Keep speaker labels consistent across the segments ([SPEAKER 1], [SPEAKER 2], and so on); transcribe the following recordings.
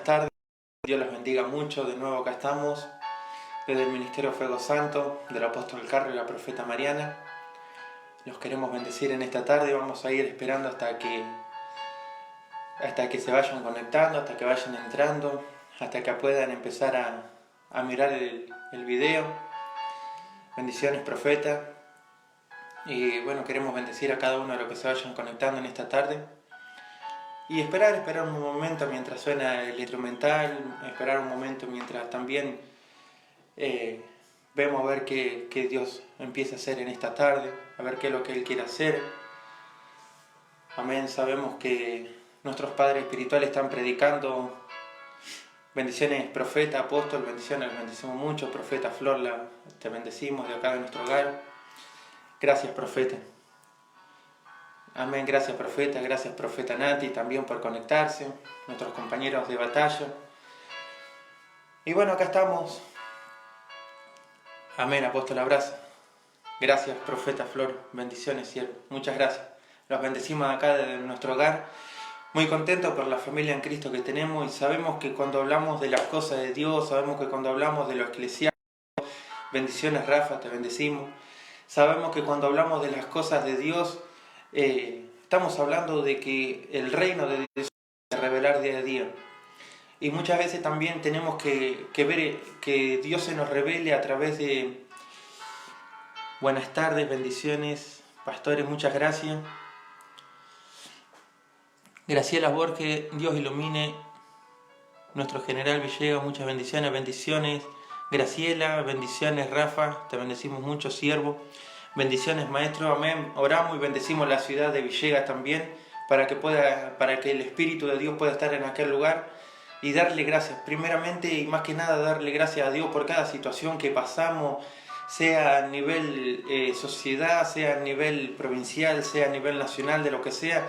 [SPEAKER 1] buenas tardes. Dios los bendiga mucho. De nuevo acá estamos, desde el Ministerio Fuego Santo, del Apóstol Carlos y la Profeta Mariana. Los queremos bendecir en esta tarde. Vamos a ir esperando hasta que se vayan conectando, hasta que vayan entrando, hasta que puedan empezar a mirar el video. Bendiciones, Profeta. Y bueno, queremos bendecir a cada uno de los que se vayan conectando en esta tarde. Y esperar un momento mientras suena el instrumental, esperar un momento mientras también vemos a ver qué Dios empieza a hacer en esta tarde, a ver qué es lo que Él quiere hacer. Amén. Sabemos que nuestros padres espirituales están predicando. Bendiciones, Profeta, Apóstol, bendiciones, les bendecimos mucho. Profeta Flor, te bendecimos de acá de nuestro hogar. Gracias, Profeta. Amén, gracias Profeta Nati también por conectarse, nuestros compañeros de batalla. Y bueno, acá estamos. Amén, Apóstol, abrazo. Gracias, Profeta Flor, bendiciones, siervo. Muchas gracias. Los bendecimos acá desde nuestro hogar. Muy contentos por la familia en Cristo que tenemos y sabemos que cuando hablamos de las cosas de Dios, sabemos que cuando hablamos de lo eclesiástico, bendiciones, Rafa, te bendecimos. Sabemos que cuando hablamos de las cosas de Dios, estamos hablando de que el reino de Dios se va a revelar día a día. Y muchas veces también tenemos que ver que Dios se nos revele a través de... Buenas tardes, bendiciones, pastores, muchas gracias. Graciela Borges, Dios ilumine. Nuestro general Villegas, muchas bendiciones, bendiciones. Graciela, bendiciones, Rafa, te bendecimos mucho, siervo. Bendiciones, maestro, amén. Oramos y bendecimos la ciudad de Villegas también para que el Espíritu de Dios pueda estar en aquel lugar y darle gracias. Primeramente y más que nada darle gracias a Dios por cada situación que pasamos, sea a nivel sociedad, sea a nivel provincial, sea a nivel nacional, de lo que sea.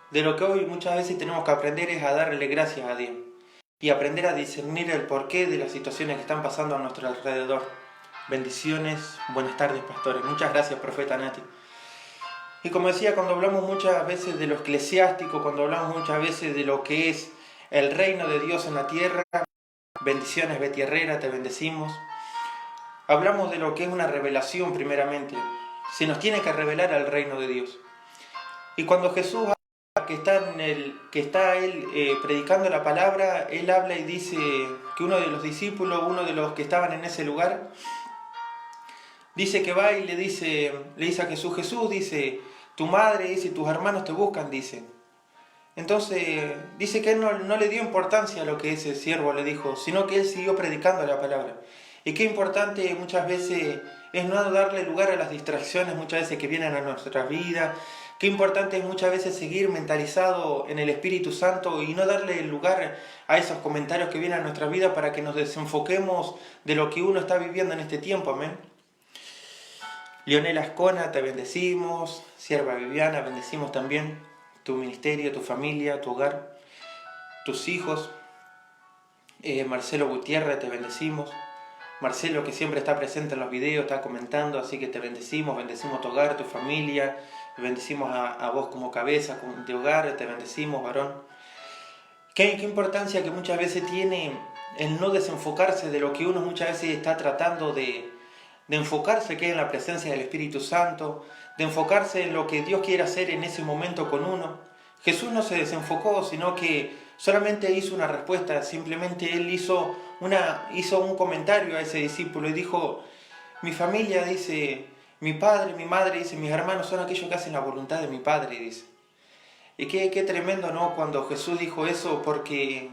[SPEAKER 1] De lo que hoy muchas veces tenemos que aprender es a darle gracias a Dios y aprender a discernir el porqué de las situaciones que están pasando a nuestro alrededor. Bendiciones, buenas tardes, pastores. Muchas gracias, Profeta Nati. Y como decía, cuando hablamos muchas veces de lo eclesiástico, cuando hablamos muchas veces de lo que es el reino de Dios en la tierra, bendiciones, Betty Herrera, te bendecimos. Hablamos de lo que es una revelación primeramente. Se nos tiene que revelar al reino de Dios. Y cuando Jesús que está él predicando la palabra, él habla y dice que uno de los discípulos, uno de los que estaban en ese lugar, dice que va y le dice a Jesús, dice, tu madre, dice, tus hermanos te buscan, dice. Entonces, dice que él no le dio importancia a lo que ese siervo le dijo, sino que él siguió predicando la palabra. Y qué importante muchas veces es no darle lugar a las distracciones muchas veces que vienen a nuestras vidas. Qué importante es muchas veces seguir mentalizado en el Espíritu Santo y no darle lugar a esos comentarios que vienen a nuestra vida para que nos desenfoquemos de lo que uno está viviendo en este tiempo. Amén. Leonela Ascona, te bendecimos. Sierva Viviana, bendecimos también tu ministerio, tu familia, tu hogar, tus hijos. Marcelo Gutiérrez, te bendecimos. Marcelo, que siempre está presente en los videos, está comentando, así que te bendecimos tu hogar, tu familia, bendecimos a vos como cabeza de hogar, te bendecimos, varón. Qué importancia que muchas veces tiene el no desenfocarse de lo que uno muchas veces está tratando de enfocarse, que es en la presencia del Espíritu Santo, de enfocarse en lo que Dios quiere hacer en ese momento con uno. Jesús no se desenfocó, sino que solamente hizo una respuesta, simplemente él hizo un comentario a ese discípulo y dijo, mi familia, dice, mi padre, mi madre, dice, mis hermanos son aquellos que hacen la voluntad de mi Padre, dice. Y qué tremendo, ¿no? Cuando Jesús dijo eso, porque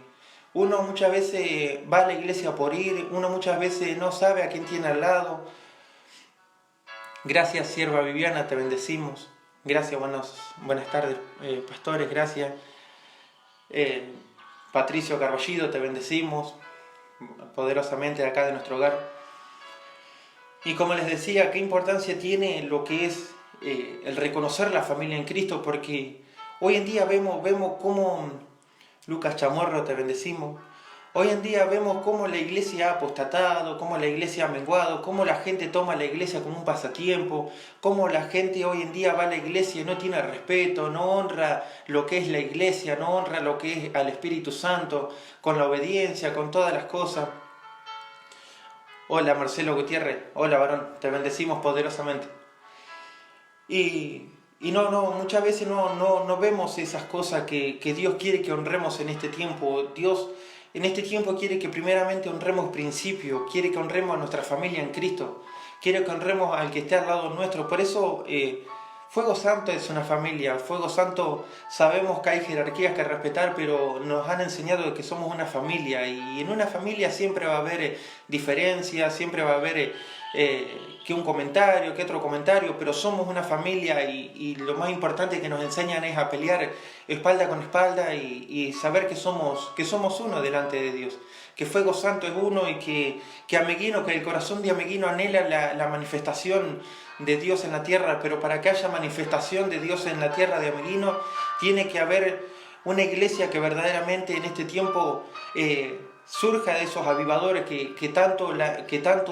[SPEAKER 1] uno muchas veces va a la iglesia por ir, uno muchas veces no sabe a quién tiene al lado. Gracias, sierva Viviana, te bendecimos. Gracias, buenas tardes, pastores, gracias. Patricio Carballido, te bendecimos poderosamente de acá de nuestro hogar. Y como les decía, qué importancia tiene lo que es el reconocer la familia en Cristo, porque hoy en día vemos cómo, Lucas Chamorro, te bendecimos, Hoy en día vemos cómo la iglesia ha apostatado, cómo la iglesia ha menguado, cómo la gente toma la iglesia como un pasatiempo, cómo la gente hoy en día va a la iglesia y no tiene respeto, no honra lo que es la iglesia, no honra lo que es al Espíritu Santo, con la obediencia, con todas las cosas. Hola Marcelo Gutiérrez, hola varón, te bendecimos poderosamente. Y muchas veces no vemos esas cosas que Dios quiere que honremos en este tiempo. Dios en este tiempo quiere que primeramente honremos principios, quiere que honremos a nuestra familia en Cristo, quiere que honremos al que esté al lado nuestro. Por eso Fuego Santo es una familia. Fuego Santo sabemos que hay jerarquías que respetar, pero nos han enseñado que somos una familia, y en una familia siempre va a haber diferencias, siempre va a haber que un comentario, que otro comentario, pero somos una familia, y lo más importante que nos enseñan es a pelear espalda con espalda y saber que somos uno delante de Dios, que Fuego Santo es uno, y que Ameguino, que el corazón de Ameguino anhela la manifestación de Dios en la tierra, pero para que haya manifestación de Dios en la tierra de Ameguino, tiene que haber una iglesia que verdaderamente en este tiempo surja de esos avivadores que tanto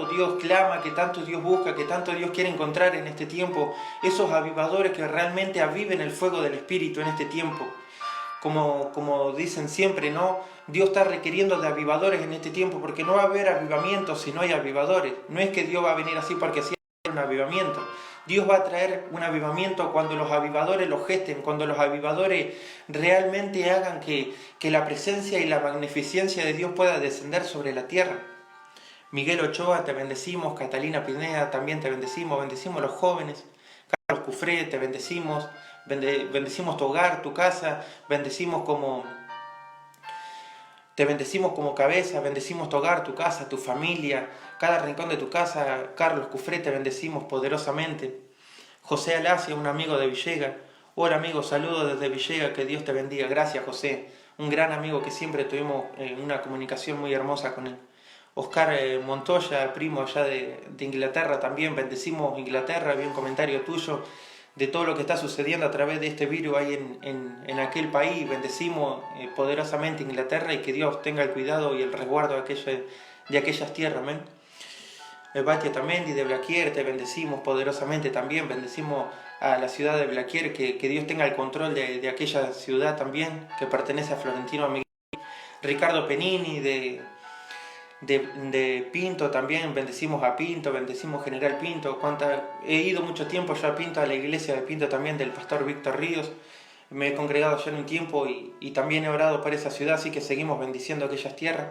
[SPEAKER 1] Dios clama, que tanto Dios busca, que tanto Dios quiere encontrar en este tiempo, esos avivadores que realmente aviven el fuego del Espíritu en este tiempo. Como dicen siempre, ¿no? Dios está requiriendo de avivadores en este tiempo, porque no va a haber avivamiento si no hay avivadores. No es que Dios va a venir así porque así un avivamiento. Dios va a traer un avivamiento cuando los avivadores lo gesten, cuando los avivadores realmente hagan que la presencia y la magnificencia de Dios pueda descender sobre la tierra. Miguel Ochoa, te bendecimos. Catalina Pineda, también te bendecimos. Bendecimos a los jóvenes. Carlos Cufré, te bendecimos. Bendecimos tu hogar, tu casa. Te bendecimos como cabeza, bendecimos tu hogar, tu casa, tu familia, cada rincón de tu casa. Carlos Cufré, te bendecimos poderosamente. José Alacia, un amigo de Villega. Hola amigo, saludos desde Villega, que Dios te bendiga. Gracias José, un gran amigo que siempre tuvimos una comunicación muy hermosa con él. Oscar Montoya, primo allá de Inglaterra también, bendecimos Inglaterra, vi un comentario tuyo de todo lo que está sucediendo a través de este virus ahí en aquel país. Bendecimos poderosamente Inglaterra, y que Dios tenga el cuidado y el resguardo de aquellas tierras, amén. Batia Tamendi de Blaquier, te bendecimos poderosamente también. Bendecimos a la ciudad de Blaquier, que Dios tenga el control de aquella ciudad también, que pertenece a Florentino Amiguel. Ricardo Penini de Pinto también, bendecimos a Pinto, bendecimos General Pinto. He ido mucho tiempo yo a Pinto, a la iglesia de Pinto también, del pastor Víctor Ríos. Me he congregado ya en un tiempo y también he orado por esa ciudad, así que seguimos bendiciendo aquellas tierras.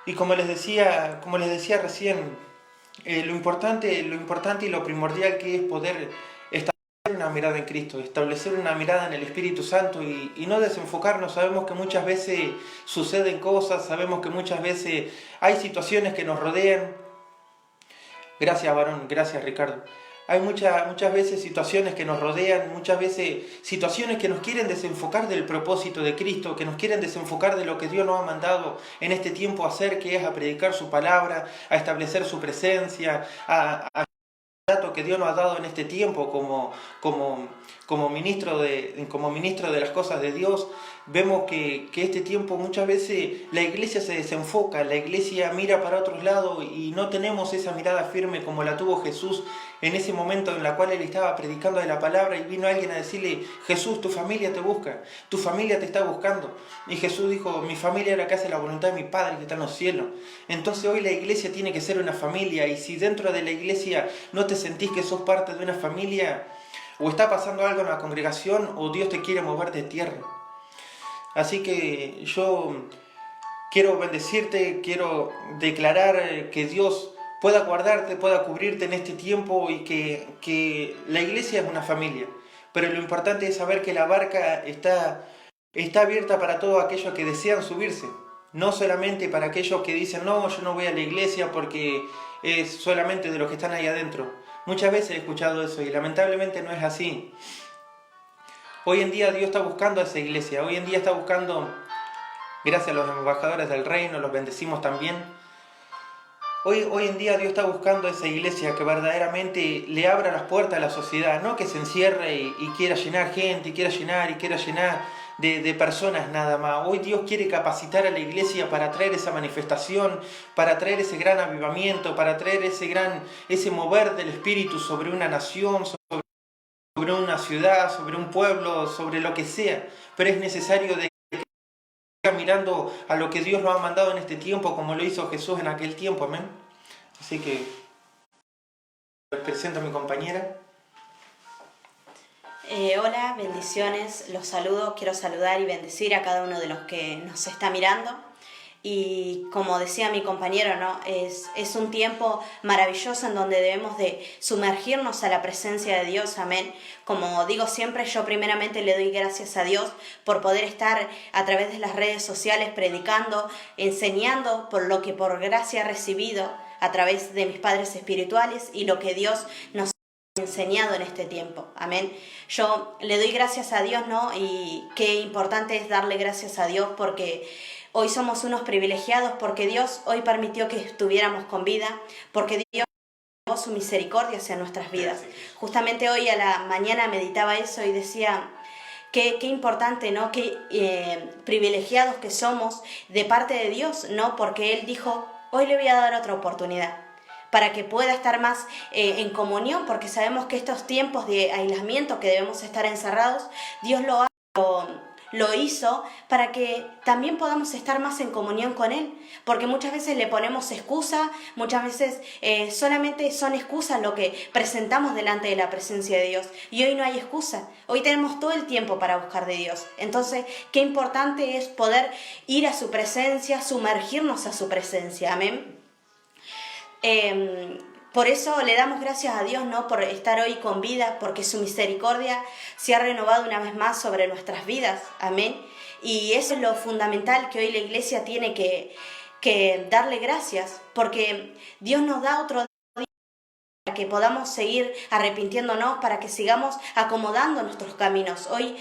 [SPEAKER 1] Y como les decía recién, lo importante y lo primordial que es poder establecer una mirada en Cristo, establecer una mirada en el Espíritu Santo, y no desenfocarnos. Sabemos que muchas veces suceden cosas, sabemos que muchas veces hay situaciones que nos rodean. Gracias varón, gracias Ricardo. Hay muchas veces situaciones que nos rodean, muchas veces situaciones que nos quieren desenfocar del propósito de Cristo, que nos quieren desenfocar de lo que Dios nos ha mandado en este tiempo a hacer, que es a predicar su palabra, a establecer su presencia, a que Dios nos ha dado en este tiempo como ministro de las cosas de Dios. Vemos que este tiempo muchas veces la iglesia se desenfoca, la iglesia mira para otros lados, y no tenemos esa mirada firme como la tuvo Jesús en ese momento en la cual él estaba predicando de la palabra, y vino alguien a decirle: Jesús, tu familia te busca, tu familia te está buscando. Y Jesús dijo: mi familia es la que hace la voluntad de mi Padre que está en los cielos. Entonces hoy la iglesia tiene que ser una familia, y si dentro de la iglesia no te sentís que sos parte de una familia, o está pasando algo en la congregación, o Dios te quiere mover de tierra. Así que yo quiero bendecirte, quiero declarar que Dios pueda guardarte, pueda cubrirte en este tiempo, y que la iglesia es una familia. Pero lo importante es saber que la barca está abierta para todos aquellos que desean subirse. No solamente para aquellos que dicen: no, yo no voy a la iglesia porque es solamente de los que están ahí adentro. Muchas veces he escuchado eso, y lamentablemente no es así. Hoy en día Dios está buscando a esa iglesia. Hoy en día está buscando, gracias a los embajadores del reino, los bendecimos también. Hoy en día Dios está buscando a esa iglesia que verdaderamente le abra las puertas a la sociedad, no que se encierre y quiera llenar gente, y quiera llenar. de personas nada más. Hoy Dios quiere capacitar a la iglesia para traer esa manifestación, para traer ese gran avivamiento, para traer ese mover del Espíritu sobre una nación, sobre una ciudad, sobre un pueblo, sobre lo que sea. Pero es necesario de que siga mirando a lo que Dios nos ha mandado en este tiempo, como lo hizo Jesús en aquel tiempo. Amén. Así que les presento a mi compañera.
[SPEAKER 2] Hola, bendiciones, los saludo, quiero saludar y bendecir a cada uno de los que nos está mirando. Y como decía mi compañero, ¿no? Es un tiempo maravilloso en donde debemos de sumergirnos a la presencia de Dios, amén. Como digo siempre, yo primeramente le doy gracias a Dios por poder estar a través de las redes sociales predicando, enseñando por lo que por gracia he recibido a través de mis padres espirituales y lo que Dios nos ha enseñado en este tiempo, amén. Yo le doy gracias a Dios, ¿no? Y qué importante es darle gracias a Dios porque hoy somos unos privilegiados, porque Dios hoy permitió que estuviéramos con vida, porque Dios dio su misericordia hacia nuestras vidas. Justamente hoy a la mañana meditaba eso y decía qué importante, ¿no? Qué privilegiados que somos de parte de Dios, ¿no? Porque Él dijo, hoy le voy a dar otra oportunidad para que pueda estar más en comunión, porque sabemos que estos tiempos de aislamiento que debemos estar encerrados, Dios lo hizo para que también podamos estar más en comunión con Él, porque muchas veces le ponemos excusa, muchas veces solamente son excusas lo que presentamos delante de la presencia de Dios, y hoy no hay excusa, hoy tenemos todo el tiempo para buscar de Dios. Entonces, qué importante es poder ir a su presencia, sumergirnos a su presencia, amén. Por eso le damos gracias a Dios, ¿no? Por estar hoy con vida, porque su misericordia se ha renovado una vez más sobre nuestras vidas, amén. Y eso es lo fundamental que hoy la iglesia tiene que darle gracias, porque Dios nos da otro día para que podamos seguir arrepintiéndonos, para que sigamos acomodando nuestros caminos. Hoy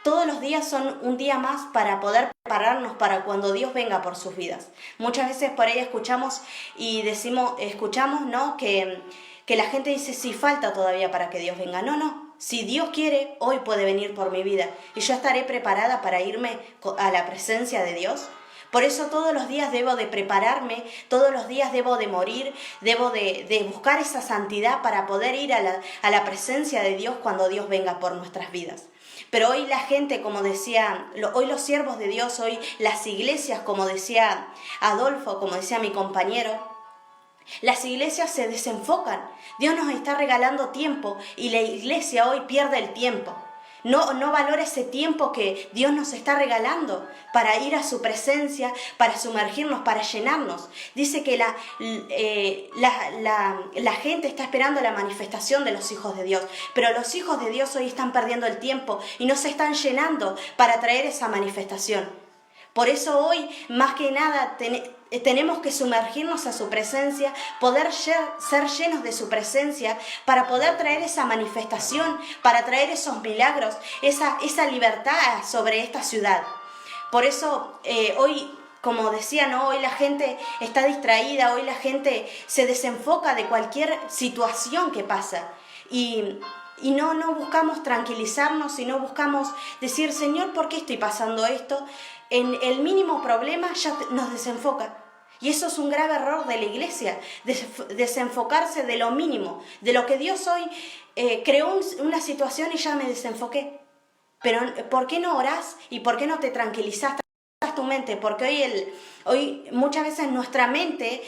[SPEAKER 2] todos los días son un día más para poder prepararnos para cuando Dios venga por sus vidas. Muchas veces por ahí escuchamos, ¿no? Que la gente dice, sí, falta todavía para que Dios venga. No. Si Dios quiere, hoy puede venir por mi vida. Y yo estaré preparada para irme a la presencia de Dios. Por eso todos los días debo de prepararme, todos los días debo de morir, debo de buscar esa santidad para poder ir a la presencia de Dios cuando Dios venga por nuestras vidas. Pero hoy la gente, como decía, hoy los siervos de Dios, hoy las iglesias, como decía Adolfo, como decía mi compañero, las iglesias se desenfocan. Dios nos está regalando tiempo y la iglesia hoy pierde el tiempo. No valora ese tiempo que Dios nos está regalando para ir a su presencia, para sumergirnos, para llenarnos. Dice que la gente está esperando la manifestación de los hijos de Dios, pero los hijos de Dios hoy están perdiendo el tiempo y no se están llenando para traer esa manifestación. Por eso hoy, más que nada, tenemos que sumergirnos a su presencia, poder ser llenos de su presencia para poder traer esa manifestación, para traer esos milagros, esa libertad sobre esta ciudad. Por eso hoy, como decía, ¿no? Hoy la gente está distraída, hoy la gente se desenfoca de cualquier situación que pasa y no buscamos tranquilizarnos y no buscamos decir, Señor, ¿por qué estoy pasando esto? En el mínimo problema ya nos desenfoca. Y eso es un grave error de la iglesia, desenfocarse de lo mínimo, de lo que Dios hoy creó una situación y ya me desenfoqué. Pero ¿por qué no orás y por qué no te tranquilizás tu mente? Porque hoy muchas veces nuestra mente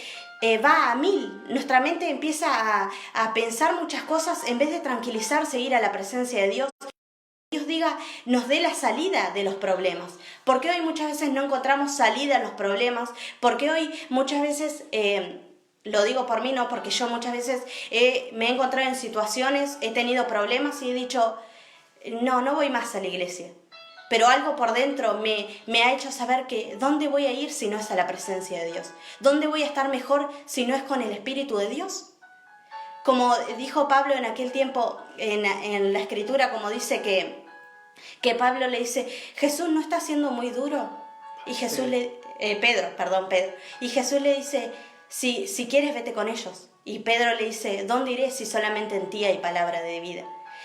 [SPEAKER 2] va a 1000, nuestra mente empieza a pensar muchas cosas en vez de tranquilizarse e ir a la presencia de Dios. Dios nos dé la salida de los problemas. ¿Por qué hoy muchas veces no encontramos salida a los problemas? Porque hoy muchas veces, lo digo por mí, no, porque yo muchas veces me he encontrado en situaciones, he tenido problemas y he dicho, no voy más a la iglesia. Pero algo por dentro me ha hecho saber que ¿dónde voy a ir si no es a la presencia de Dios? ¿Dónde voy a estar mejor si no es con el Espíritu de Dios? Como dijo Pablo en aquel tiempo, en la Escritura, como dice que Pablo le dice, Jesús no está siendo muy duro. Y Jesús Pedro. Y Jesús le dice, si quieres vete con ellos. Y Pedro le dice, ¿dónde iré si solamente en ti hay palabra de vida?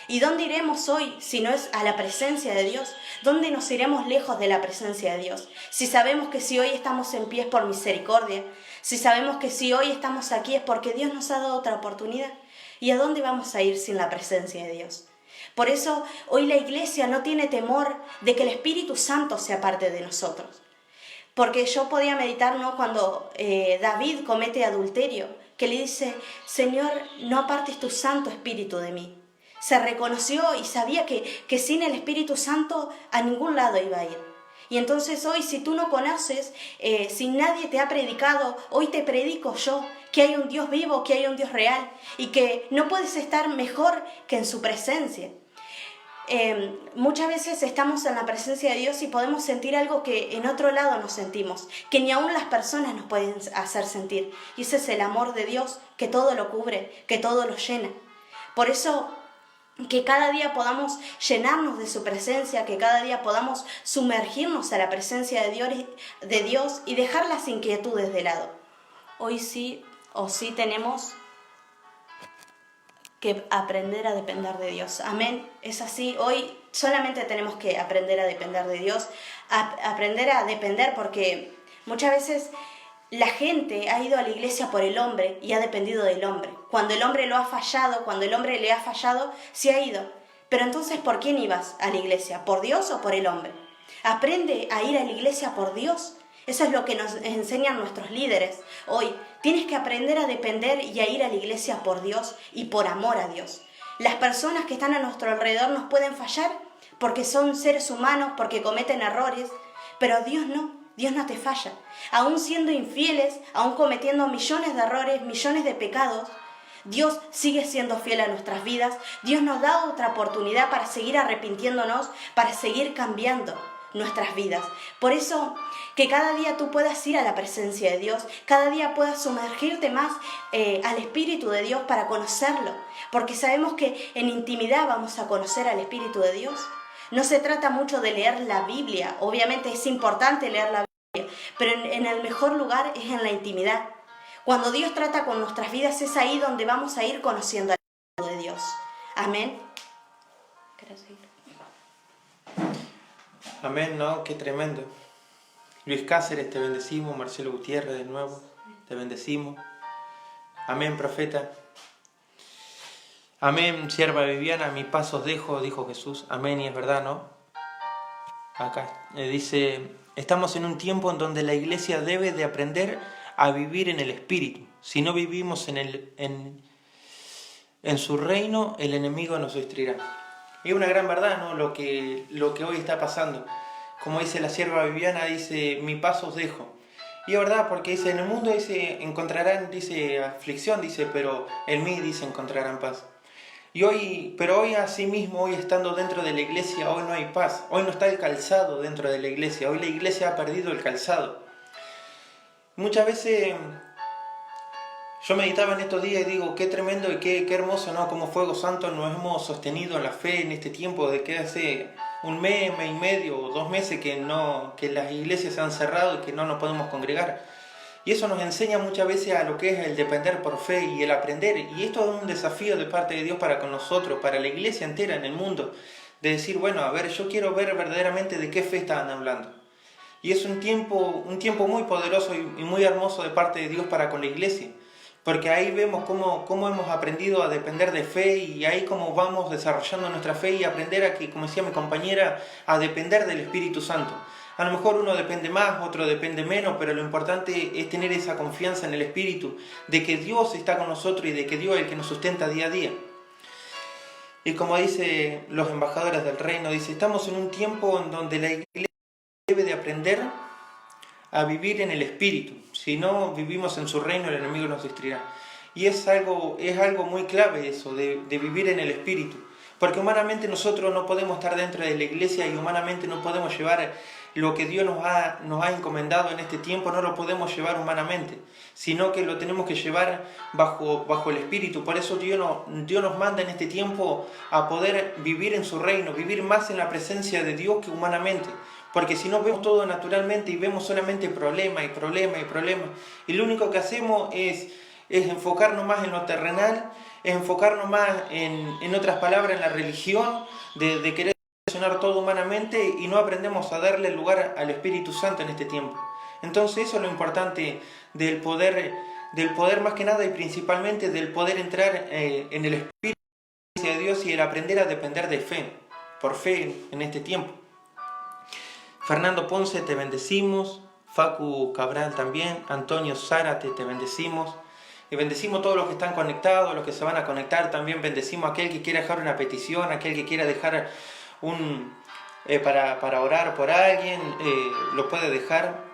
[SPEAKER 2] ¿Y dónde iremos hoy si no es a la presencia de Dios? ¿Dónde nos iremos lejos de la presencia de Dios? Si sabemos que si hoy estamos en pie es por misericordia, si sabemos que si hoy estamos aquí es porque Dios nos ha dado otra oportunidad. ¿Y a dónde vamos a ir sin la presencia de Dios? Por eso hoy la iglesia no tiene temor de que el Espíritu Santo sea parte de nosotros. Porque yo podía meditar, ¿no?, cuando David comete adulterio, que le dice: Señor, no apartes tu Santo Espíritu de mí. Se reconoció y sabía que sin el Espíritu Santo a ningún lado iba a ir. Y entonces hoy, si tú no conoces, si nadie te ha predicado, hoy te predico yo, que hay un Dios vivo, que hay un Dios real, y que no puedes estar mejor que en su presencia. Muchas veces estamos en la presencia de Dios y podemos sentir algo que en otro lado no sentimos, que ni aún las personas nos pueden hacer sentir. Y ese es el amor de Dios, que todo lo cubre, que todo lo llena. Por eso, que cada día podamos llenarnos de su presencia, que cada día podamos sumergirnos a la presencia de Dios y dejar las inquietudes de lado. Hoy sí tenemos que aprender a depender de Dios. Amén. Es así. Hoy solamente tenemos que aprender a depender de Dios, aprender a depender, porque muchas veces la gente ha ido a la iglesia por el hombre y ha dependido del hombre. Cuando el hombre lo ha fallado, cuando el hombre le ha fallado, se ha ido. Pero entonces, ¿por quién ibas a la iglesia? ¿Por Dios o por el hombre? Aprende a ir a la iglesia por Dios. Eso es lo que nos enseñan nuestros líderes hoy. Tienes que aprender a depender y a ir a la iglesia por Dios y por amor a Dios. Las personas que están a nuestro alrededor nos pueden fallar porque son seres humanos, porque cometen errores, pero Dios no. Dios no te falla. Aún siendo infieles, aún cometiendo millones de errores, millones de pecados, Dios sigue siendo fiel a nuestras vidas. Dios nos da otra oportunidad para seguir arrepintiéndonos, para seguir cambiando nuestras vidas. Por eso, que cada día tú puedas ir a la presencia de Dios, cada día puedas sumergirte más al Espíritu de Dios para conocerlo, porque sabemos que en intimidad vamos a conocer al Espíritu de Dios. No se trata mucho de leer la Biblia, obviamente es importante leer la Biblia, pero en el mejor lugar es en la intimidad. Cuando Dios trata con nuestras vidas es ahí donde vamos a ir conociendo al Espíritu de Dios. Amén.
[SPEAKER 1] Amén, ¿no? Qué tremendo. Luis Cáceres, te bendecimos. Marcelo Gutiérrez, de nuevo, te bendecimos. Amén, profeta. Amén, sierva Viviana, mi paso os dejo, dijo Jesús. Amén, y es verdad, ¿no? Acá dice: estamos en un tiempo en donde la iglesia debe de aprender a vivir en el Espíritu. Si no vivimos en su reino, el enemigo nos destruirá. Y es una gran verdad, ¿no? Lo que hoy está pasando. Como dice la sierva Viviana, dice: mi paso os dejo. Y es verdad, porque dice: en el mundo dice encontrarán, dice, aflicción, dice, pero en mí, dice, encontrarán paz. Pero hoy asimismo, hoy estando dentro de la iglesia, hoy no hay paz. Hoy no está el calzado dentro de la iglesia. Hoy la iglesia ha perdido el calzado. Muchas veces yo meditaba en estos días y digo: qué tremendo y qué hermoso, ¿no? Como Fuego Santo nos hemos sostenido en la fe en este tiempo, de que hace un mes y medio o 2 meses que las iglesias se han cerrado y que no nos podemos congregar. Y eso nos enseña muchas veces a lo que es el depender por fe y el aprender. Y esto es un desafío de parte de Dios para con nosotros, para la iglesia entera en el mundo. De decir: bueno, a ver, yo quiero ver verdaderamente de qué fe están hablando. Y es un tiempo muy poderoso y muy hermoso de parte de Dios para con la iglesia. Porque ahí vemos cómo hemos aprendido a depender de fe, y ahí cómo vamos desarrollando nuestra fe y aprender a que, como decía mi compañera, a depender del Espíritu Santo. A lo mejor uno depende más, otro depende menos, pero lo importante es tener esa confianza en el Espíritu, de que Dios está con nosotros y de que Dios es el que nos sustenta día a día. Y como dice los embajadores del reino, dice: estamos en un tiempo en donde la iglesia debe de aprender a vivir en el Espíritu. Si no vivimos en su reino, el enemigo nos destruirá. Y es algo muy clave eso, de vivir en el Espíritu. Porque humanamente nosotros no podemos estar dentro de la iglesia, y humanamente no podemos llevar lo que Dios nos ha encomendado en este tiempo, no lo podemos llevar humanamente, sino que lo tenemos que llevar bajo el Espíritu. Por eso Dios nos manda en este tiempo a poder vivir en su reino, vivir más en la presencia de Dios que humanamente. Porque si no, vemos todo naturalmente y vemos solamente problema y problema y problema. Y lo único que hacemos es es enfocarnos más en lo terrenal, es enfocarnos más en otras palabras, en la religión, de querer solucionar todo humanamente y no aprendemos a darle lugar al Espíritu Santo en este tiempo. Entonces eso es lo importante del poder más que nada y principalmente del poder entrar en el Espíritu de Dios y el aprender a depender de fe, por fe en este tiempo. Fernando Ponce, te bendecimos. Facu Cabral también. Antonio Zárate, te bendecimos. Y bendecimos a todos los que están conectados, los que se van a conectar. También bendecimos a aquel que quiera dejar una petición, aquel que quiera dejar para orar por alguien, lo puede dejar.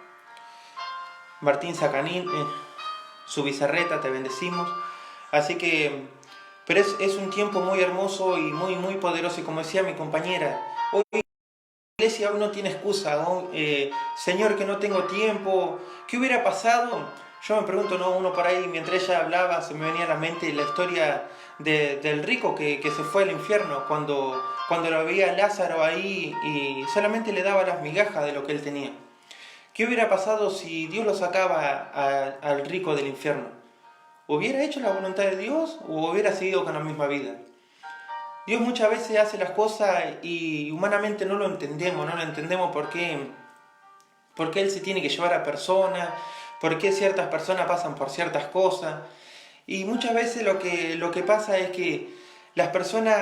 [SPEAKER 1] Martín Zacanín, su bizarreta, te bendecimos. Así que, pero es un tiempo muy hermoso y muy, muy poderoso. Y como decía mi compañera, hoy la iglesia hoy no tiene excusa. Señor, que no tengo tiempo. ¿Qué hubiera pasado? Yo me pregunto, ¿no? Uno por ahí, mientras ella hablaba, se me venía a la mente la historia del rico que se fue al infierno cuando lo veía Lázaro ahí y solamente le daba las migajas de lo que él tenía. ¿Qué hubiera pasado si Dios lo sacaba al rico del infierno? ¿Hubiera hecho la voluntad de Dios o hubiera seguido con la misma vida? Dios muchas veces hace las cosas y humanamente no lo entendemos por qué Él se tiene que llevar a personas, por qué ciertas personas pasan por ciertas cosas. Y muchas veces lo que pasa es que las personas,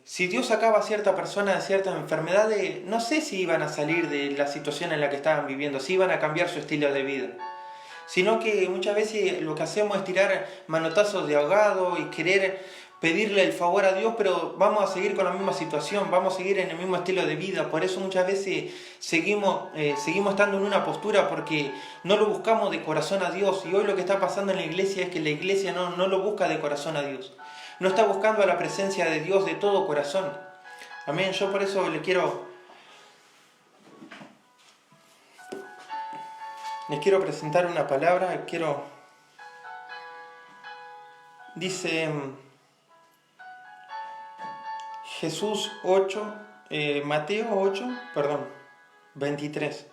[SPEAKER 1] si Dios sacaba a cierta persona de ciertas enfermedades, no sé si iban a salir de la situación en la que estaban viviendo, si iban a cambiar su estilo de vida. Sino que muchas veces lo que hacemos es tirar manotazos de ahogado y querer pedirle el favor a Dios, pero vamos a seguir con la misma situación, vamos a seguir en el mismo estilo de vida. Por eso muchas veces seguimos estando en una postura porque no lo buscamos de corazón a Dios. Y hoy lo que está pasando en la iglesia es que la iglesia no lo busca de corazón a Dios. No está buscando a la presencia de Dios de todo corazón. Amén. Yo por eso les quiero presentar una palabra. Dice Jesús 8, Mateo 8, 23.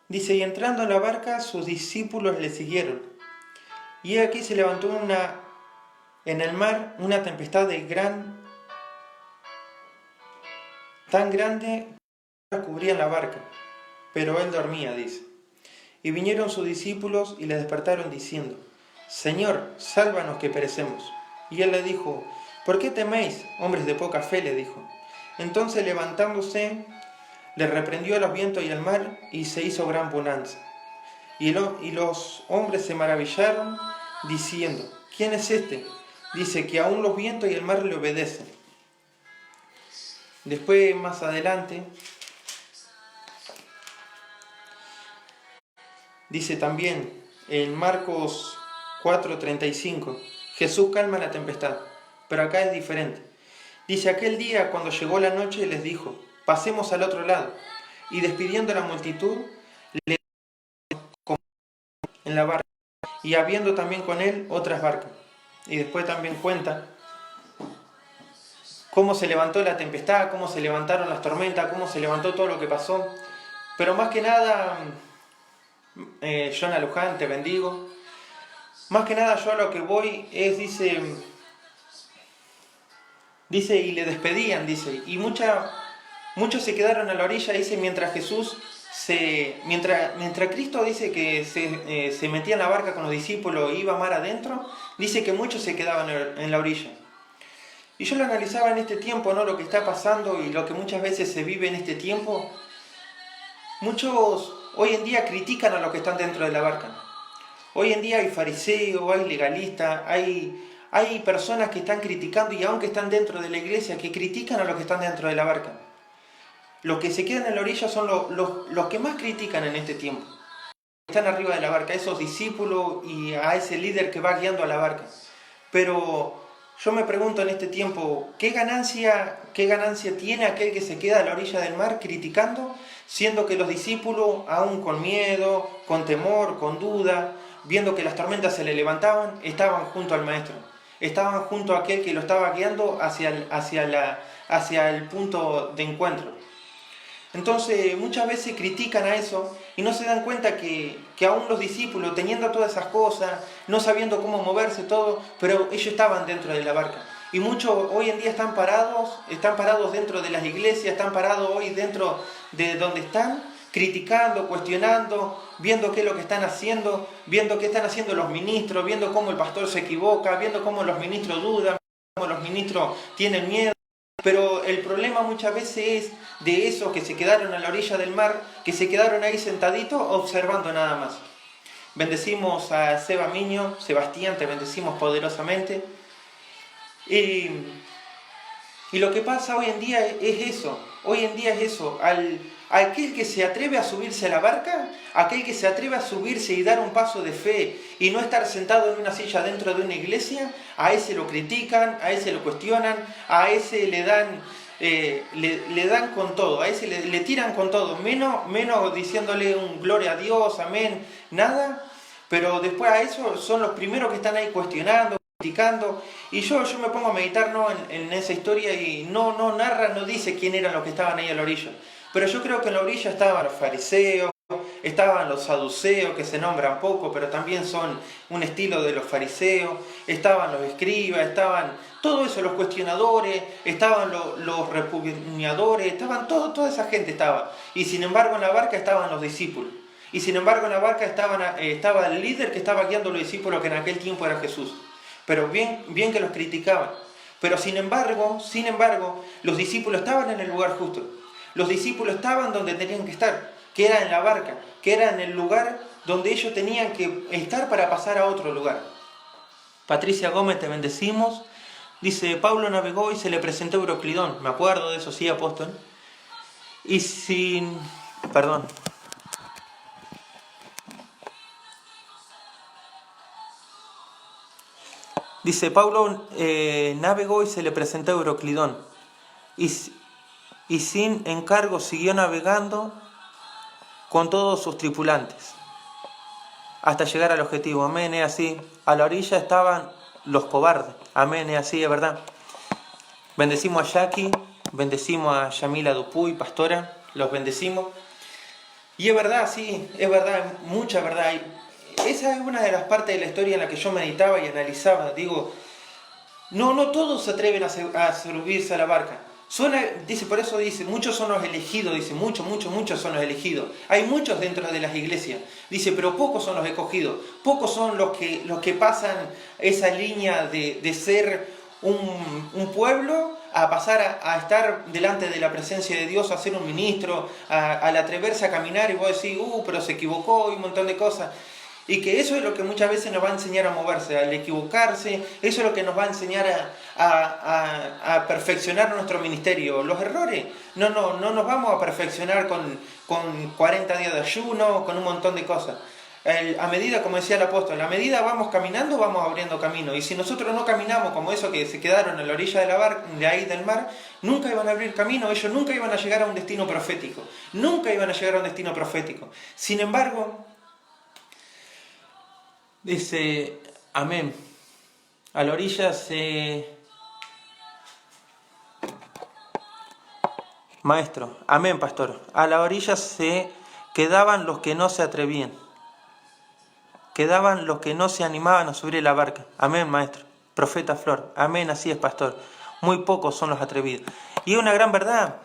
[SPEAKER 1] Dice, y entrando en la barca, sus discípulos le siguieron. Y aquí se levantó en el mar una tempestad tan grande que cubría la barca, pero él dormía, dice. Y vinieron sus discípulos y le despertaron diciendo, Señor, sálvanos que perecemos. Y él le dijo, ¿por qué teméis, hombres de poca fe? Le dijo. Entonces levantándose, le reprendió a los vientos y al mar, y se hizo gran bonanza. Y los hombres se maravillaron, diciendo, ¿quién es este? Dice que aún los vientos y el mar le obedecen. Después, más adelante, dice también en Marcos 4:35, Jesús calma la tempestad, pero acá es diferente. Dice, aquel día cuando llegó la noche les dijo, pasemos al otro lado. Y despidiendo a la multitud, le en la barca, y habiendo también con él otras barcas. Y después también cuenta cómo se levantó la tempestad, cómo se levantaron las tormentas, cómo se levantó todo lo que pasó. Pero más que nada, Jonah Luján, te bendigo. Más que nada yo a lo que voy es, dice, y le despedían, dice, y muchos se quedaron a la orilla, dice, mientras Cristo dice que se metía en la barca con los discípulos e iba mar adentro, dice que muchos se quedaban en la orilla. Y yo lo analizaba en este tiempo, ¿no? Lo que está pasando y lo que muchas veces se vive en este tiempo. Muchos hoy en día critican a los que están dentro de la barca. Hoy en día hay fariseos, hay legalistas, hay personas que están criticando y aunque están dentro de la iglesia, que critican a los que están dentro de la barca. Los que se quedan en la orilla son los que más critican en este tiempo. Están arriba de la barca, esos discípulos y a ese líder que va guiando a la barca. Pero yo me pregunto en este tiempo, ¿qué ganancia tiene aquel que se queda a la orilla del mar criticando, siendo que los discípulos, aún con miedo, con temor, con duda, viendo que las tormentas se le levantaban, estaban junto al maestro? Estaban junto a aquel que lo estaba guiando hacia el punto de encuentro. Entonces muchas veces critican a eso y no se dan cuenta que aún los discípulos, teniendo todas esas cosas, no sabiendo cómo moverse todo, pero ellos estaban dentro de la barca. Y muchos hoy en día están parados dentro de las iglesias, están parados hoy dentro de donde están, criticando, cuestionando, viendo qué es lo que están haciendo, viendo qué están haciendo los ministros, viendo cómo el pastor se equivoca, viendo cómo los ministros dudan, cómo los ministros tienen miedo. Pero el problema muchas veces es de esos que se quedaron a la orilla del mar, que se quedaron ahí sentaditos observando nada más. Bendecimos a Sebastián, te bendecimos poderosamente. Y lo que pasa hoy en día es eso, aquel que se atreve a subirse a la barca, aquel que se atreve a subirse y dar un paso de fe y no estar sentado en una silla dentro de una iglesia, a ese lo critican, a ese lo cuestionan, a ese le dan con todo, a ese le tiran con todo, menos diciéndole un gloria a Dios, amén, nada, pero después a eso son los primeros que están ahí cuestionando, criticando, y yo me pongo a meditar, ¿no?, en esa historia, y no narra, no dice quién eran los que estaban ahí a la orilla, pero yo creo que en la orilla estaban los fariseos, estaban los saduceos, que se nombran poco, pero también son un estilo de los fariseos, estaban los escribas, estaban todo eso, los cuestionadores, estaban los repugnadores, estaban toda esa gente estaba, y sin embargo en la barca estaban los discípulos, y sin embargo en la barca estaba el líder que estaba guiando a los discípulos, que en aquel tiempo era Jesús. Pero bien que los criticaban. Pero sin embargo, los discípulos estaban en el lugar justo. Los discípulos estaban donde tenían que estar, que era en la barca, que era en el lugar donde ellos tenían que estar para pasar a otro lugar. Patricia Gómez, te bendecimos. Dice, Pablo navegó y se le presentó Euroclidón. Me acuerdo de eso, sí, apóstol. Dice, Pablo navegó y se le presentó Euroclidón, y sin encargo siguió navegando con todos sus tripulantes, hasta llegar al objetivo. Amén, es así. A la orilla estaban los cobardes. Amén, es así, es verdad. Bendecimos a Jackie, bendecimos a Yamila Dupuy, pastora, los bendecimos. Y es verdad, sí, es verdad, mucha verdad. Esa es una de las partes de la historia en la que yo meditaba y analizaba. Digo, no todos se atreven a subirse a la barca. Por eso dice, muchos son los elegidos, dice, muchos son los elegidos. Hay muchos dentro de las iglesias, dice, pero pocos son los escogidos. Pocos son los que pasan esa línea de ser un pueblo a pasar a estar delante de la presencia de Dios, a ser un ministro, al atreverse a caminar y vos decís, pero se equivocó y un montón de cosas. Y que eso es lo que muchas veces nos va a enseñar a moverse, al equivocarse, eso es lo que nos va a enseñar a perfeccionar nuestro ministerio. Los errores, no nos vamos a perfeccionar con 40 días de ayuno, con un montón de cosas. A medida, como decía el apóstol, a medida vamos caminando, vamos abriendo camino. Y si nosotros no caminamos como esos que se quedaron en la orilla de ahí del mar, nunca iban a abrir camino, ellos nunca iban a llegar a un destino profético. Sin embargo, dice, amén, a la orilla Maestro, amén, pastor. A la orilla se quedaban los que no se atrevían. Quedaban los que no se animaban a subir la barca. Amén, maestro. Profeta Flor. Amén, así es, pastor. Muy pocos son los atrevidos. Y es una gran verdad.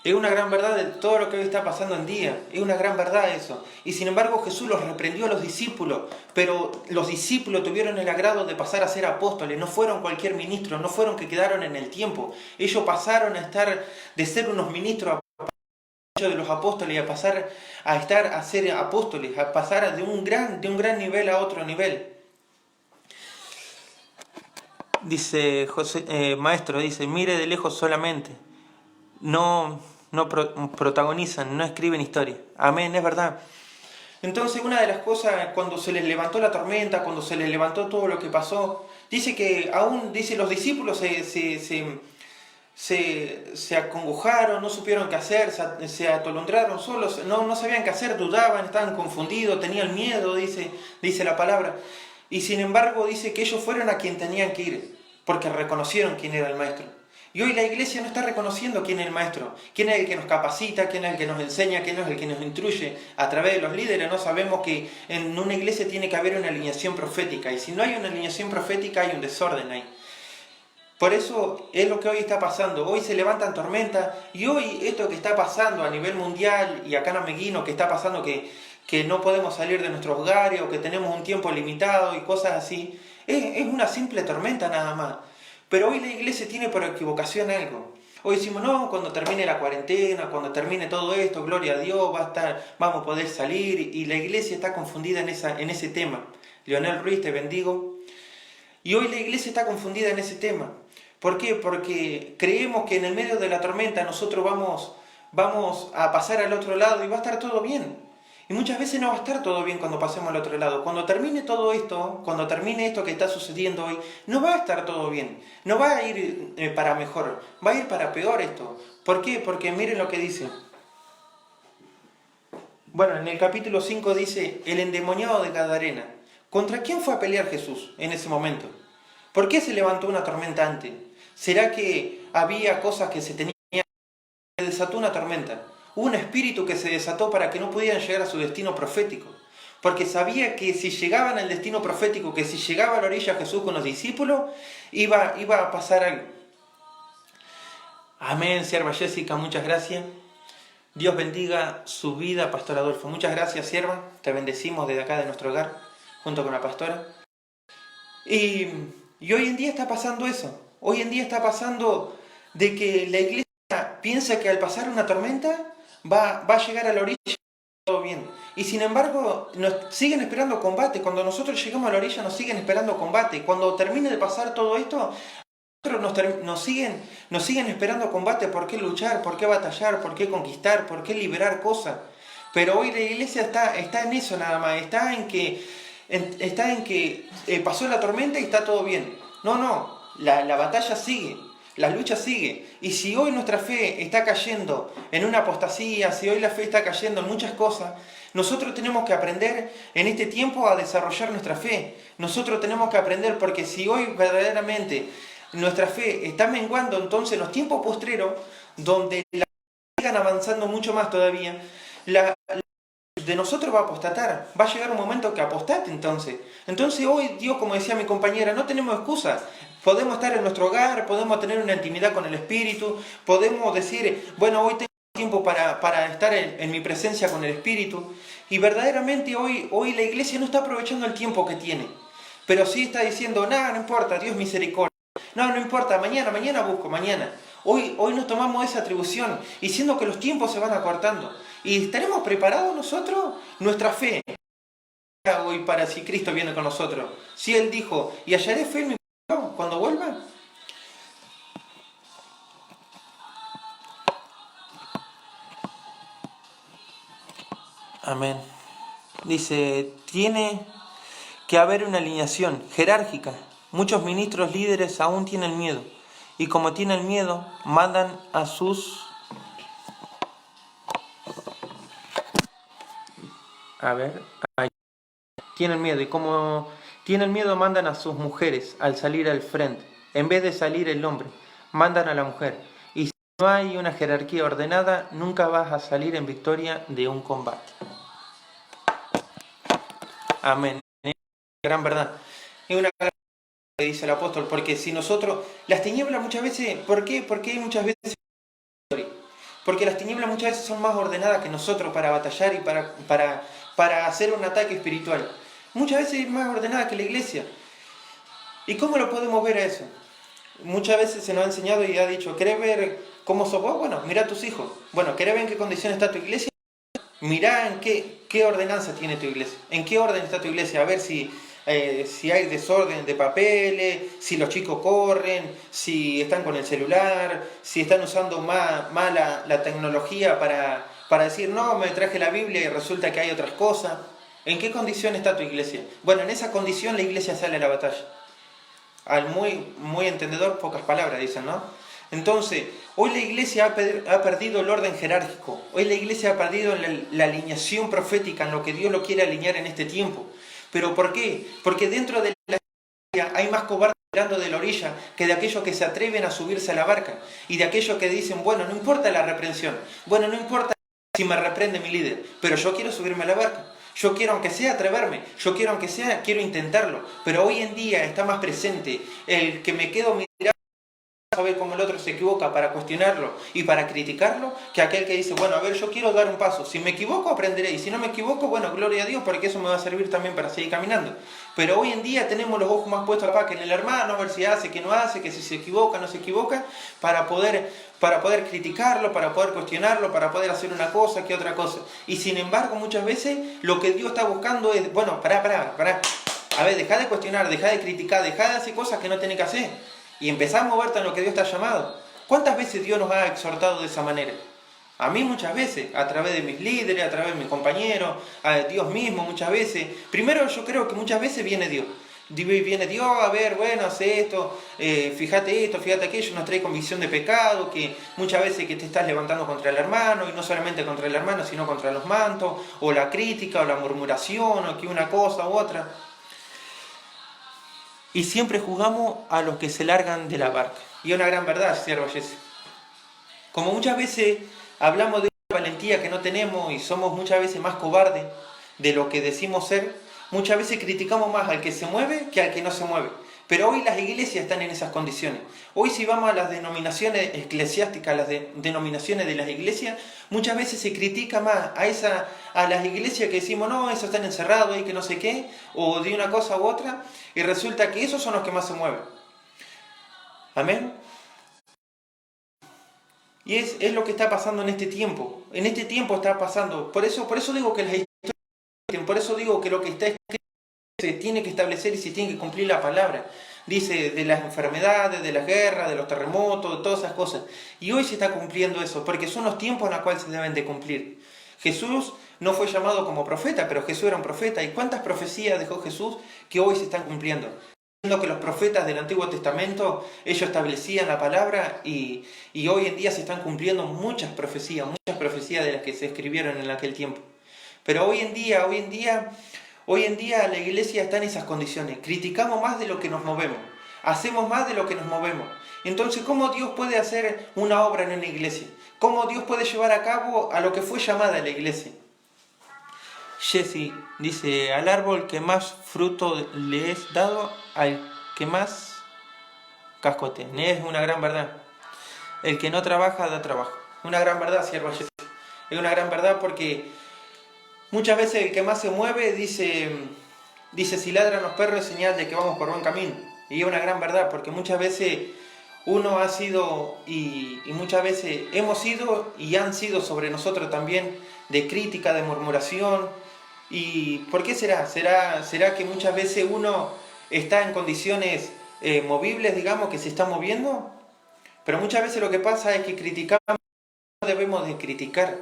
[SPEAKER 1] Es una gran verdad de todo lo que hoy está pasando en día. Es una gran verdad eso. Y sin embargo Jesús los reprendió a los discípulos. Pero los discípulos tuvieron el agrado de pasar a ser apóstoles. No fueron cualquier ministro. No fueron que quedaron en el tiempo. Ellos pasaron de ser unos ministros de los apóstoles y a pasar a ser apóstoles. A pasar de un gran nivel a otro nivel. Dice maestro, dice, mire de lejos solamente. No protagonizan, no escriben historia. Amén, es verdad. Entonces una de las cosas, cuando se les levantó la tormenta, cuando se les levantó todo lo que pasó, dice que aún, los discípulos se acongojaron, no supieron qué hacer, se atolondraron solos, no sabían qué hacer, dudaban, estaban confundidos, tenían miedo, dice la palabra. Y sin embargo dice que ellos fueron a quien tenían que ir, porque reconocieron quién era el maestro. Y hoy la iglesia no está reconociendo quién es el maestro, quién es el que nos capacita, quién es el que nos enseña, quién es el que nos instruye a través de los líderes. No sabemos que en una iglesia tiene que haber una alineación profética, y si no hay una alineación profética hay un desorden ahí. Por eso es lo que hoy está pasando. Hoy se levantan tormentas, y hoy esto que está pasando a nivel mundial y acá en Ameguino, que está pasando que no podemos salir de nuestros hogares o que tenemos un tiempo limitado y cosas así, es una simple tormenta nada más. Pero hoy la iglesia tiene por equivocación algo. Hoy decimos, no, cuando termine la cuarentena, cuando termine todo esto, gloria a Dios, vamos a poder salir, y la iglesia está confundida en ese tema. Leonel Ruiz, te bendigo. Y hoy la iglesia está confundida en ese tema. ¿Por qué? Porque creemos que en el medio de la tormenta nosotros vamos a pasar al otro lado y va a estar todo bien. Y muchas veces no va a estar todo bien cuando pasemos al otro lado. Cuando termine todo esto, cuando termine esto que está sucediendo hoy, no va a estar todo bien. No va a ir para mejor, va a ir para peor esto. ¿Por qué? Porque miren lo que dice. Bueno, en el capítulo 5 dice, el endemoniado de Gadarena. ¿Contra quién fue a pelear Jesús en ese momento? ¿Por qué se levantó una tormenta antes? ¿Será que había cosas que se tenían? Se desató una tormenta. Hubo un espíritu que se desató para que no pudieran llegar a su destino profético. Porque sabía que si llegaban al destino profético, que si llegaba a la orilla Jesús con los discípulos, iba a pasar algo. Amén, sierva Jessica, muchas gracias. Dios bendiga su vida, Pastor Adolfo. Muchas gracias, sierva. Te bendecimos desde acá de nuestro hogar, junto con la pastora. Y hoy en día está pasando eso. Hoy en día está pasando de que la iglesia piensa que al pasar una tormenta va a llegar a la orilla todo bien. Y sin embargo, nos siguen esperando combate. Cuando nosotros llegamos a la orilla nos siguen esperando combate. Cuando termine de pasar todo esto, nos siguen esperando combate. ¿Por qué luchar? ¿Por qué batallar? ¿Por qué conquistar? ¿Por qué liberar cosas? Pero hoy la iglesia está en eso nada más. Está en que pasó la tormenta y está todo bien. No, la batalla sigue. La lucha sigue. Y si hoy nuestra fe está cayendo en una apostasía, si hoy la fe está cayendo en muchas cosas, nosotros tenemos que aprender en este tiempo a desarrollar nuestra fe. Nosotros tenemos que aprender, porque si hoy verdaderamente nuestra fe está menguando, entonces en los tiempos postreros, donde la sigan avanzando mucho más todavía, de nosotros va a apostatar. Va a llegar un momento que apostate entonces. Entonces hoy Dios, como decía mi compañera, no tenemos excusa. Podemos estar en nuestro hogar, podemos tener una intimidad con el Espíritu, podemos decir, bueno, hoy tengo tiempo para estar en mi presencia con el Espíritu. Y verdaderamente hoy la iglesia no está aprovechando el tiempo que tiene. Pero sí está diciendo, nada, no importa, Dios misericordia. No importa, mañana busco, mañana. Hoy nos tomamos esa atribución, y siendo que los tiempos se van acortando. ¿Y estaremos preparados nosotros? Nuestra fe hoy para si Cristo viene con nosotros. Si Él dijo, y hallaré fe en mi corazón cuando vuelva. Amén. Dice, tiene que haber una alineación jerárquica. Muchos ministros líderes aún tienen miedo. Y como tienen miedo, mandan a sus... tienen miedo, y como tienen miedo, mandan a sus mujeres al salir al frente. En vez de salir el hombre, mandan a la mujer. Y si no hay una jerarquía ordenada, nunca vas a salir en victoria de un combate. Amén. Es una gran verdad. Es una gran verdad que dice el apóstol, porque si nosotros... Las tinieblas muchas veces... ¿Por qué? Porque hay muchas veces... Porque las tinieblas muchas veces son más ordenadas que nosotros para batallar y para hacer un ataque espiritual. Muchas veces es más ordenada que la iglesia. ¿Y cómo lo podemos ver a eso? Muchas veces se nos ha enseñado y ha dicho, ¿querés ver cómo sos vos? Bueno, mira a tus hijos. Bueno, ¿querés ver en qué condición está tu iglesia? Mirá en qué ordenanza tiene tu iglesia. ¿En qué orden está tu iglesia? A ver si hay desorden de papeles, si los chicos corren, si están con el celular, si están usando más la tecnología para decir, no, me traje la Biblia y resulta que hay otras cosas. ¿En qué condición está tu iglesia? Bueno, en esa condición la iglesia sale a la batalla. Al muy entendedor, pocas palabras dicen, ¿no? Entonces, hoy la iglesia ha perdido el orden jerárquico. Hoy la iglesia ha perdido la alineación profética, en lo que Dios lo quiere alinear en este tiempo. ¿Pero por qué? Porque dentro de la iglesia hay más cobardes mirando de la orilla que de aquellos que se atreven a subirse a la barca y de aquellos que dicen, bueno, no importa la reprensión, bueno, no importa si me reprende mi líder, pero yo quiero subirme a la barca. Yo quiero, aunque sea, atreverme. Yo quiero, aunque sea, quiero intentarlo. Pero hoy en día está más presente el que me quedo mirando a ver cómo el otro se equivoca para cuestionarlo y para criticarlo, que aquel que dice, bueno, a ver, yo quiero dar un paso. Si me equivoco, aprenderé. Y si no me equivoco, bueno, gloria a Dios, porque eso me va a servir también para seguir caminando. Pero hoy en día tenemos los ojos más puestos acá que en el hermano, a ver si hace, que no hace, que si se equivoca, no se equivoca, para poder criticarlo, para poder cuestionarlo, para poder hacer una cosa que otra cosa. Y sin embargo, muchas veces lo que Dios está buscando es, bueno, pará. A ver, dejá de cuestionar, dejá de criticar, dejá de hacer cosas que no tenés que hacer. Y empezá a moverte en lo que Dios te ha llamado. ¿Cuántas veces Dios nos ha exhortado de esa manera? A mí muchas veces, a través de mis líderes, a través de mis compañeros, a Dios mismo muchas veces. Primero yo creo que muchas veces viene Dios. Viene Dios, a ver, bueno, hace esto, fíjate aquello, nos trae convicción de pecado, que muchas veces que te estás levantando contra el hermano, y no solamente contra el hermano, sino contra los mantos, o la crítica, o la murmuración, o que una cosa u otra. Y siempre juzgamos a los que se largan de la barca. Y es una gran verdad, sierva Jessy. Como muchas veces hablamos de una valentía que no tenemos y somos muchas veces más cobardes de lo que decimos ser, muchas veces criticamos más al que se mueve que al que no se mueve. Pero hoy las iglesias están en esas condiciones. Hoy si vamos a las denominaciones eclesiásticas, las denominaciones de las iglesias, muchas veces se critica más a las iglesias que decimos, no, esos están encerrados ahí, que no sé qué, o de una cosa u otra, y resulta que esos son los que más se mueven. Amén. Y es lo que está pasando en este tiempo. En este tiempo está pasando. Por eso digo que las historias, por eso digo que lo que está escrito se tiene que establecer y se tiene que cumplir la palabra. Dice de las enfermedades, de las guerras, de los terremotos, de todas esas cosas. Y hoy se está cumpliendo eso, porque son los tiempos en los cuales se deben de cumplir. Jesús no fue llamado como profeta, pero Jesús era un profeta. ¿Y cuántas profecías dejó Jesús que hoy se están cumpliendo? Siendo que los profetas del Antiguo Testamento, ellos establecían la palabra y hoy en día se están cumpliendo muchas profecías de las que se escribieron en aquel tiempo. Pero hoy en día la iglesia está en esas condiciones. Criticamos más de lo que nos movemos. Hacemos más de lo que nos movemos. Entonces, ¿cómo Dios puede hacer una obra en una iglesia? ¿Cómo Dios puede llevar a cabo a lo que fue llamada la iglesia? Jessy dice, al árbol que más fruto le es dado, al que más cascote. Es una gran verdad. El que no trabaja, da trabajo. Una gran verdad, sierva Jessy. Es una gran verdad porque muchas veces el que más se mueve dice si ladran los perros es señal de que vamos por buen camino. Y es una gran verdad porque muchas veces uno ha sido y muchas veces hemos sido y han sido sobre nosotros también de crítica, de murmuración. ¿Y por qué será? ¿Será que muchas veces uno está en condiciones movibles, digamos, que se está moviendo? Pero muchas veces lo que pasa es que criticamos, no debemos de criticar.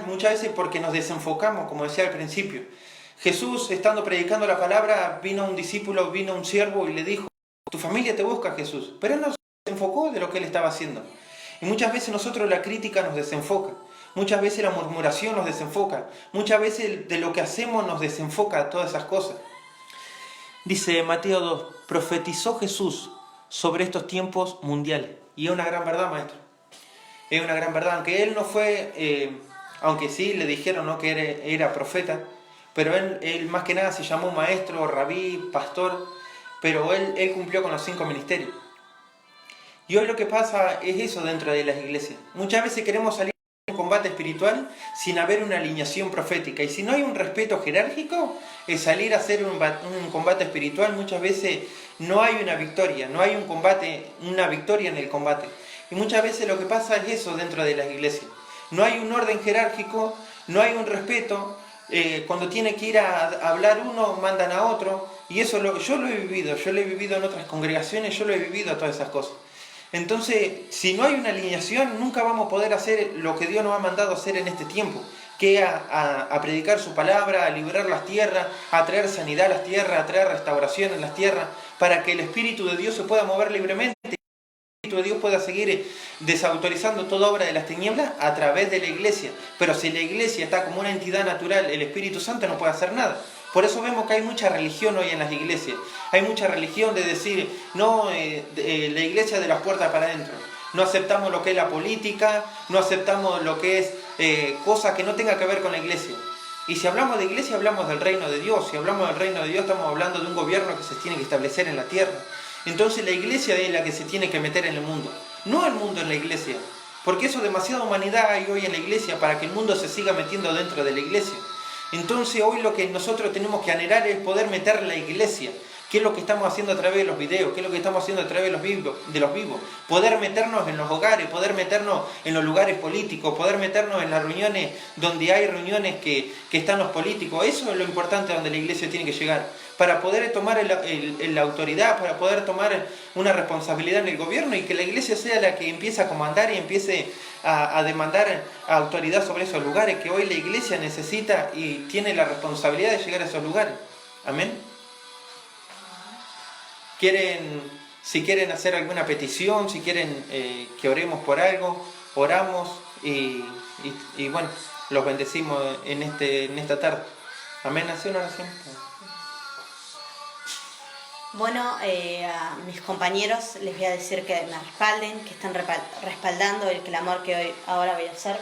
[SPEAKER 1] Muchas veces porque nos desenfocamos, como decía al principio. Jesús, estando predicando la palabra, vino un siervo y le dijo, tu familia te busca, Jesús. Pero él no se desenfocó de lo que él estaba haciendo. Y muchas veces nosotros la crítica nos desenfoca. Muchas veces la murmuración nos desenfoca. Muchas veces de lo que hacemos nos desenfoca todas esas cosas. Dice Mateo 2, profetizó Jesús sobre estos tiempos mundiales. Y es una gran verdad, maestro. Es una gran verdad, aunque él no fue, aunque sí le dijeron, ¿no?, que era profeta, pero él más que nada se llamó maestro, rabí, pastor, pero él cumplió con los 5 ministerios. Y hoy lo que pasa es eso dentro de las iglesias. Muchas veces queremos salir de un combate espiritual sin haber una alineación profética. Y si no hay un respeto jerárquico, salir a hacer un combate espiritual, muchas veces no hay una victoria, no hay una victoria en el combate. Y muchas veces lo que pasa es eso dentro de las iglesias. No hay un orden jerárquico, no hay un respeto. Cuando tiene que ir a hablar uno, mandan a otro. Y eso yo lo he vivido en otras congregaciones, yo lo he vivido todas esas cosas. Entonces, si no hay una alineación, nunca vamos a poder hacer lo que Dios nos ha mandado hacer en este tiempo, que es a predicar su palabra, a liberar las tierras, a traer sanidad a las tierras, a traer restauración en las tierras, para que el Espíritu de Dios se pueda mover libremente. El Espíritu de Dios pueda seguir desautorizando toda obra de las tinieblas a través de la iglesia. Pero si la iglesia está como una entidad natural, el Espíritu Santo no puede hacer nada, Por eso vemos que hay mucha religión hoy en las iglesias. Hay mucha religión de decir, no, la iglesia de las puertas para adentro. No aceptamos lo que es la política, no aceptamos lo que es cosas que no tengan que ver con la iglesia. Y si hablamos de iglesia, hablamos del reino de Dios. Si hablamos del reino de Dios, estamos hablando de un gobierno que se tiene que establecer en la tierra. Entonces la iglesia es la que se tiene que meter en el mundo, no el mundo en la iglesia. Porque eso, demasiada humanidad hay hoy en la iglesia para que el mundo se siga metiendo dentro de la iglesia. Entonces hoy lo que nosotros tenemos que anhelar es poder meter la iglesia. ¿Qué es lo que estamos haciendo a través de los videos? ¿Qué es lo que estamos haciendo a través de los vivos? Poder meternos en los hogares, poder meternos en los lugares políticos, poder meternos en las reuniones donde hay reuniones que están los políticos. Eso es lo importante donde la iglesia tiene que llegar. Para poder tomar la autoridad, para poder tomar una responsabilidad en el gobierno y que la iglesia sea la que empiece a comandar y empiece a demandar autoridad sobre esos lugares, que hoy la iglesia necesita y tiene la responsabilidad de llegar a esos lugares. Amén. Si quieren hacer alguna petición, si quieren que oremos por algo, oramos y bueno, los bendecimos en esta tarde. Amén. Hace una oración.
[SPEAKER 2] Bueno, a mis compañeros les voy a decir que me respalden, que están respaldando el clamor que ahora voy a hacer.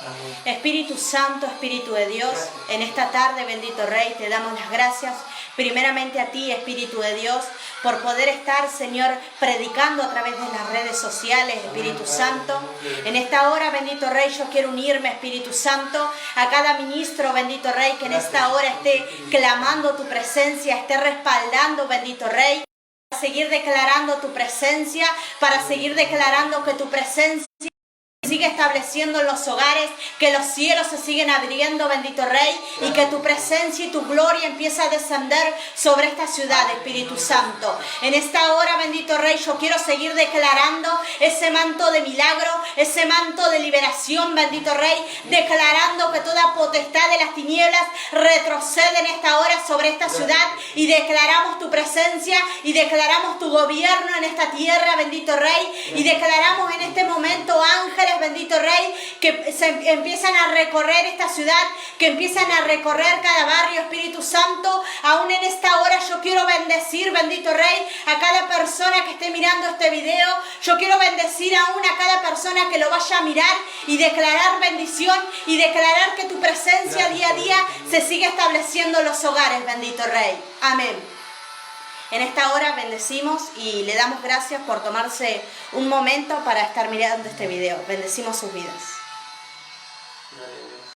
[SPEAKER 2] Amén. Espíritu Santo, Espíritu de Dios, gracias. En esta tarde, bendito Rey, te damos las gracias. Primeramente a ti, Espíritu de Dios, por poder estar, Señor, predicando a través de las redes sociales, Espíritu Santo. En esta hora, bendito Rey, yo quiero unirme, Espíritu Santo, a cada ministro, bendito Rey, que en esta hora esté clamando tu presencia, esté respaldando, bendito Rey, para seguir declarando tu presencia, para seguir declarando que tu presencia sigue estableciendo en los hogares, que los cielos se siguen abriendo, bendito Rey, y que tu presencia y tu gloria empieza a descender sobre esta ciudad, Espíritu Santo. En esta hora, bendito Rey, yo quiero seguir declarando ese manto de milagro, ese manto de liberación, bendito Rey, declarando que toda potestad de las tinieblas retrocede en esta hora sobre esta ciudad y declaramos tu presencia y declaramos tu gobierno en esta tierra, bendito Rey, y declaramos en este momento ángeles, bendito Rey, que se empiezan a recorrer esta ciudad, que empiezan a recorrer cada barrio, Espíritu Santo. Aún en esta hora yo quiero bendecir, bendito Rey, a cada persona que esté mirando este video. Yo quiero bendecir aún a cada persona que lo vaya a mirar y declarar bendición y declarar que tu presencia día a día se sigue estableciendo en los hogares, bendito Rey. Amén. En esta hora bendecimos y le damos gracias por tomarse un momento para estar mirando este video. Bendecimos sus vidas.